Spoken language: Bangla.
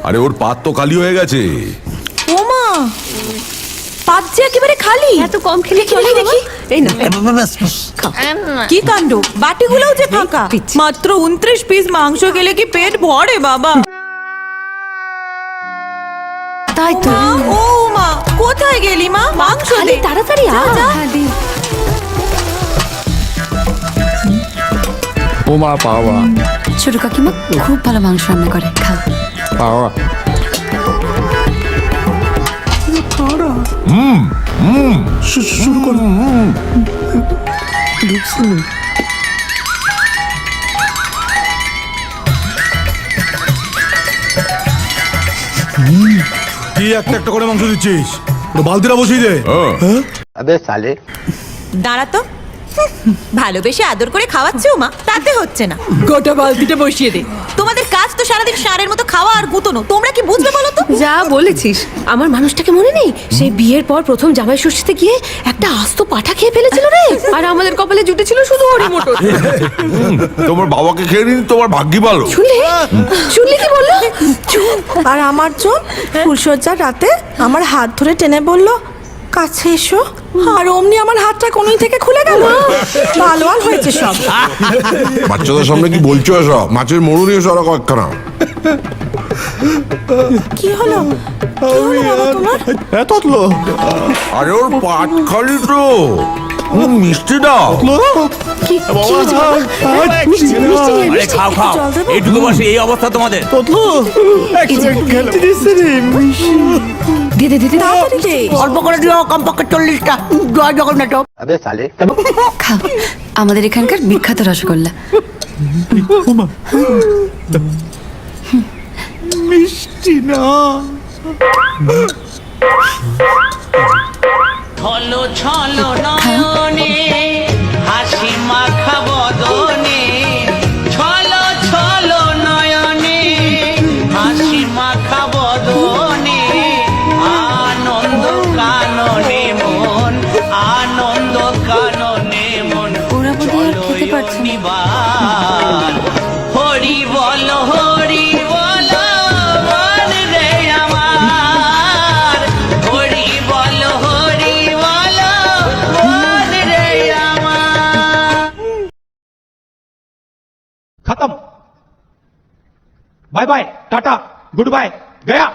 আরে ওর পাত তো খালি হয়ে গেছে। ওমা, পাত যে একেবারে খালি। এত কম খেলে দেখি দেখি। এই না কি কাণ্ড, বাটিগুলোও যে ফাঁকা। মাত্র 29 পিস মাংস খেলে কি পেট ভরে বাবা? তাই তো। ও মা, কোথায় গেলি মা? মাংস দে তাড়াতাড়ি আ। ও মা, পাওয়া ছোট কাকিমা খুব ভালো মাংস রান্না করে, খাও। পাওয়া শুরু করো। কি একটা একটা করে মাংস দিচ্ছিস? বালতিটা বসিয়ে দে। দাঁড়া তো, ভালোবেসে আদর করে খাওয়াচ্ছে মা, তাতে হচ্ছে না। গোটা বালতিটা বসিয়ে দে। তোমাদের কাজ তো সারাদিন ষাঁড়ের মতো খাওয়া আর গুতনো, তোমরা কি বুঝবে বলো তো? যা বলেছিস, আমার মানুষটাকে মনে নেই? সেই বিয়ের পর প্রথম জামাই ষষ্ঠীতে গিয়ে একটা আস্ত পাঠা খেয়ে ফেলেছিল রে। আর আমাদের কপালে জুটেছিল শুধু হরি মোটর। তোমার বাবাকে খেয়ে নিন, তোমার ভাগ্যি ভালো। শুনলি কি বললো? আর আমার চোখ ফুলসজ্জার রাতে আমার হাত ধরে টেনে বলল, কাছে এসো। আর অমনি আমার হাতটা কোনই থেকে খুলে গেল। ভালো আর হয়েছে সব। বাচ্চাদের সামনে কি বলছো এসব? মাছের মরুনি সরা কয়েকখানা। কি হলো? কি হলো বাবা তোমার? তোতলো আরে ওর পাট খালি তো। মিষ্টি দাও। আরে খাও খাও, জল দেবো? এইটুকু বসে এই অবস্থা তোমাদের। তোতলো খেলতে দিচ্ছে রে। দে দে দে দে। তাড়াতাড়ি দে। অল্প করে দিও, কমপক্ষে 40টা। জয় জগন্নাথ। খাও, আমাদের এখানকার বিখ্যাত রসগোল্লা। মিষ্টি না। ছলো ছলো নয়নে হাসি মাখা বদনে, ছলো ছলো নয়নে হাসি মাখা বদনে, আনন্দ কাননে মন, আনন্দ কাননে মন। ওরা বোধহয় আর খেতে পারছে না। নিবার হরি বল হরি বল মন রে আমার, হরি বল হরি বল মন রে আমার। खत्म। Bye bye, tata, goodbye, गया।